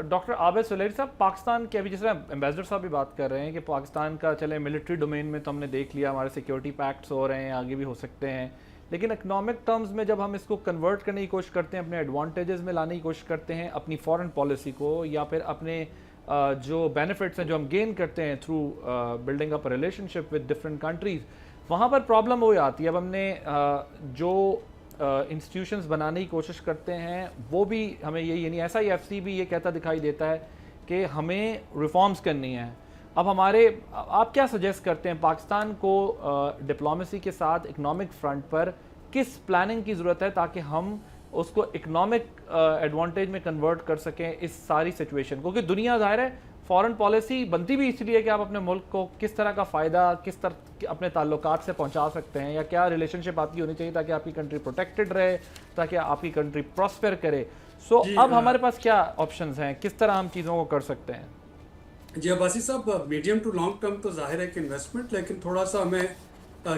Doctor عابد سلیری صاحب، پاکستان کے ابھی جس طرح ایمبیسڈر صاحب بھی بات کر رہے ہیں کہ پاکستان کا چلے ملٹری ڈومین میں تو ہم نے دیکھ لیا، ہمارے سیکیورٹی پیکٹس ہو رہے ہیں، آگے بھی ہو سکتے ہیں، لیکن اکنامک ٹرمز میں جب ہم اس کو کنورٹ کرنے کی کوشش کرتے ہیں، اپنے ایڈوانٹیجز میں لانے کی کوشش کرتے ہیں اپنی فارن پالیسی کو، یا پھر اپنے جو بینیفٹس ہیں جو ہم گین کرتے ہیں through building up relation ship with different countries, وہاں پر پرابلم وہی آتی ہے۔ اب ہم نے جو انسٹیٹیوشنز بنانے کی کوشش کرتے ہیں وہ بھی ہمیں یعنی ایسا ہی ایف سی بھی یہ کہتا دکھائی دیتا ہے کہ ہمیں ریفارمز کرنی ہیں۔ اب آپ کیا سجیسٹ کرتے ہیں پاکستان کو ڈپلومیسی کے ساتھ اکنامک فرنٹ پر کس پلاننگ کی ضرورت ہے تاکہ ہم اس کو اکنامک ایڈوانٹیج میں کنورٹ کر سکیں اس ساری سچویشن کو؟ کیونکہ دنیا ظاہر ہے فارن پالیسی بنتی بھی اس لیے کہ آپ اپنے ملک کو کس طرح کا فائدہ کس طرح اپنے تعلقات سے پہنچا سکتے ہیں، یا کیا ریلیشن شپ آپ کی ہونی چاہیے تاکہ آپ کی کنٹری پروٹیکٹڈ رہے، تاکہ آپ کی کنٹری پراسپر کرے۔ سو جی اب ہمارے پاس کیا آپشنز ہیں، کس طرح ہم چیزوں کو کر سکتے ہیں؟ جی عباسی صاحب، میڈیم ٹو لانگ ٹرم تو ظاہر ہے کہ انویسٹمنٹ، لیکن تھوڑا سا ہمیں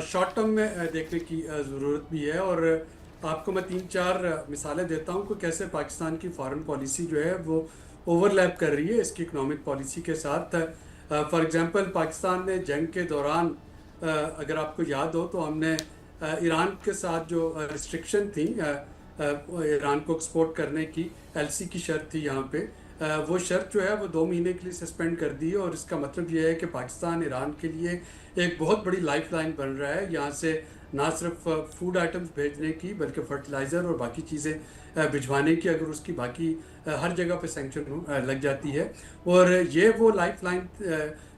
شارٹ ٹرم میں دیکھنے کی ضرورت بھی ہے۔ اور آپ کو میں 3-4 مثالیں دیتا ہوں کہ کیسے پاکستان کی فارن پالیسی جو ہے وہ اوور لیپ کر رہی ہے اس کی اکنامک پالیسی کے ساتھ۔ فار ایگزامپل پاکستان نے جنگ کے دوران، اگر آپ کو یاد ہو تو ہم نے ایران کے ساتھ جو ریسٹرکشن تھیں ایران کو ایکسپورٹ کرنے کی، ایل سی کی شرط تھی یہاں پہ، وہ شرط جو ہے وہ 2 مہینے کے لیے سسپینڈ کر دی ہے۔ اور اس کا مطلب یہ ہے کہ پاکستان ایران کے لیے ایک بہت بڑی لائف لائن بن رہا ہے، یہاں سے نہ صرف فوڈ آئٹمز بھیجنے کی بلکہ فرٹیلائزر اور باقی چیزیں بھجوانے کی، اگر اس کی باقی ہر جگہ پہ سینکشن لگ جاتی ہے۔ اور یہ وہ لائف لائن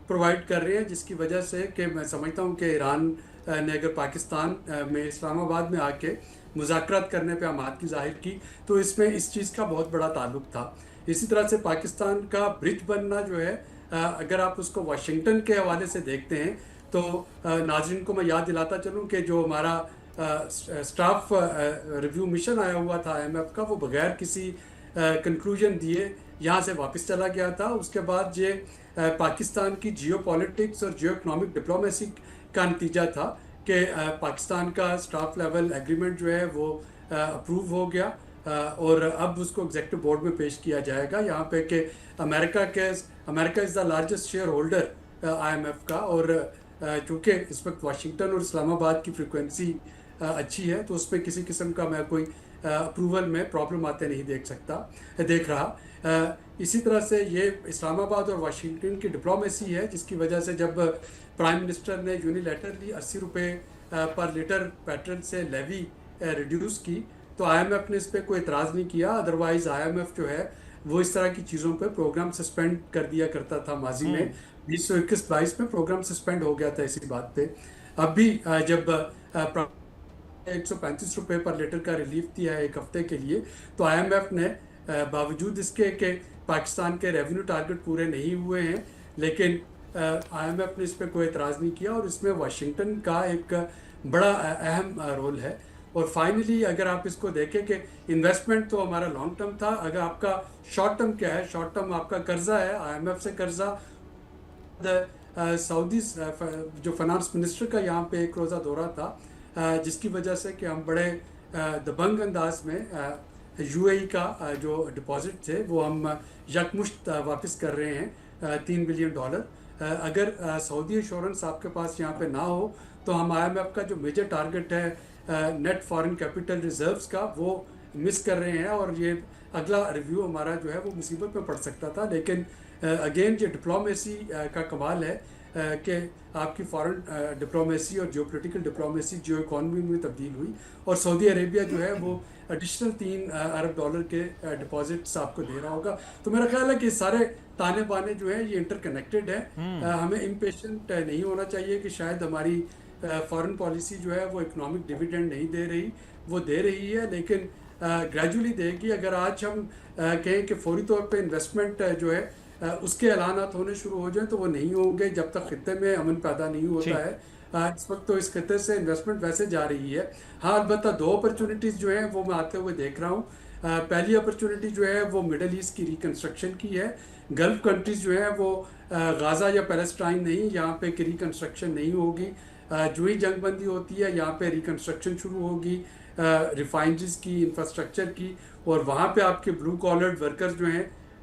پرووائڈ کر رہے ہیں جس کی وجہ سے کہ میں سمجھتا ہوں کہ ایران نے اگر پاکستان میں اسلام آباد میں آ کے مذاکرات کرنے پہ آمادگی ظاہر کی تو اس میں اس چیز کا بہت بڑا تعلق تھا۔ اسی طرح سے پاکستان کا برج بننا جو ہے، اگر آپ اس کو واشنگٹن کے حوالے سے دیکھتے ہیں تو ناظرین کو میں یاد دلاتا چلوں کہ جو ہمارا سٹاف ریویو مشن آیا ہوا تھا آئی ایم ایف کا، وہ بغیر کسی کنکلوژن دیے یہاں سے واپس چلا گیا تھا۔ اس کے بعد یہ پاکستان کی جیو پالیٹکس اور جیو اکنامک ڈپلومیسی کا نتیجہ تھا کہ پاکستان کا سٹاف لیول ایگریمنٹ جو ہے وہ اپروو ہو گیا، اور اب اس کو ایگزیکٹو بورڈ میں پیش کیا جائے گا یہاں پہ کہ America is the largest shareholder I M F کا۔ اور چونکہ اس وقت واشنگٹن اور اسلام آباد کی فریکوینسی اچھی ہے تو اس میں کسی قسم کا میں کوئی اپروول میں پرابلم آتے نہیں دیکھ رہا۔ اسی طرح سے یہ اسلام آباد اور واشنگٹن کی ڈپلومیسی ہے جس کی وجہ سے جب پرائم منسٹر نے یونیلیٹرلی 80 روپے پر لیٹر پیٹرول سے لیوی ریڈیوس کی تو آئی ایم ایف نے اس پہ کوئی اعتراض نہیں کیا۔ ادروائز آئی ایم ایف جو ہے وہ اس طرح کی چیزوں پہ پروگرام سسپینڈ کر دیا کرتا تھا، ماضی میں 2021-22 میں پروگرام سسپینڈ ہو گیا تھا اسی بات پہ۔ اب بھی جب 135 روپے پر لیٹر کا ریلیف دیا ہے ایک ہفتے کے لیے، تو آئی ایم ایف نے باوجود اس کے کہ پاکستان کے ریونیو ٹارگٹ پورے نہیں ہوئے ہیں، لیکن آئی ایم ایف نے اس پہ کوئی اعتراض نہیں کیا، اور اس میں واشنگٹن کا ایک بڑا اہم رول ہے۔ اور فائنلی اگر آپ اس کو دیکھیں کہ انویسٹمنٹ تو ہمارا لانگ ٹرم تھا، اگر آپ کا شارٹ ٹرم کیا ہے، شارٹ ٹرم آپ کا قرضہ ہے آئی ایم ایف سے قرضہ۔ سعودی جو فنانس منسٹر کا یہاں پہ ایک روزہ دورہ تھا جس کی وجہ سے کہ ہم بڑے دبنگ انداز میں یو اے ای کا جو ڈپازٹ تھے وہ ہم یکمشت واپس کر رہے ہیں $3 بلین۔ اگر سعودی انشورنس آپ کے پاس یہاں پہ نہ ہو تو ہم آئی ایم ایف کا جو میجر ٹارگٹ ہے نیٹ فارن کیپٹل ریزروز کا وہ مس کر رہے ہیں، اور یہ اگلا ریویو ہمارا جو ہے وہ مصیبت میں پڑ سکتا تھا۔ لیکن اگین یہ ڈپلومیسی کا کمال ہے کہ آپ کی فارن ڈپلومیسی اور geo political diplomacy geo economy میں تبدیل ہوئی، اور سعودی عربیہ جو ہے وہ ایڈیشنل $3 ارب کے ڈپازٹس آپ کو دے رہا ہوگا۔ تو میرا خیال ہے کہ سارے تانے بانے جو ہیں یہ انٹر کنیکٹڈ ہے۔ ہمیں امپیشنٹ نہیں ہونا چاہیے کہ شاید ہماری فارن پالیسی جو ہے وہ اکنامک ڈیویڈنڈ نہیں دے رہی، وہ دے رہی ہے لیکن گریجولی دے گی۔ اگر آج ہم کہیں کہ فوری طور پہ انویسٹمنٹ جو ہے اس کے اعلانات ہونے شروع ہو جائیں تو وہ نہیں ہوں گے جب تک خطے میں امن پیدا نہیں ہوتا ہے۔ اس وقت تو اس خطے سے انویسٹمنٹ ویسے جا رہی ہے۔ ہاں البتہ 2 اپرچونٹیز جو ہیں وہ میں آتے ہوئے دیکھ رہا ہوں۔ پہلی اپرچونٹی جو ہے وہ مڈل ایسٹ کی ریکنسٹرکشن کی ہے۔ گلف کنٹریز جو ہیں وہ غازہ یا پیلسٹائن نہیں، یہاں پہ کی ریکنسٹرکشن نہیں ہوگی۔ جو ہی جنگ بندی ہوتی ہے یہاں پہ ریکنسٹرکشن شروع ہوگی ریفائنریز کی، انفراسٹرکچر کی، اور وہاں پہ آپ کے بلو کالرڈ ورکرز جو ہیں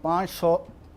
500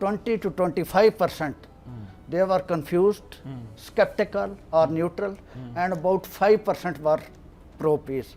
20 to 25% they were confused, skeptical or neutral, and about 5% were pro-peace.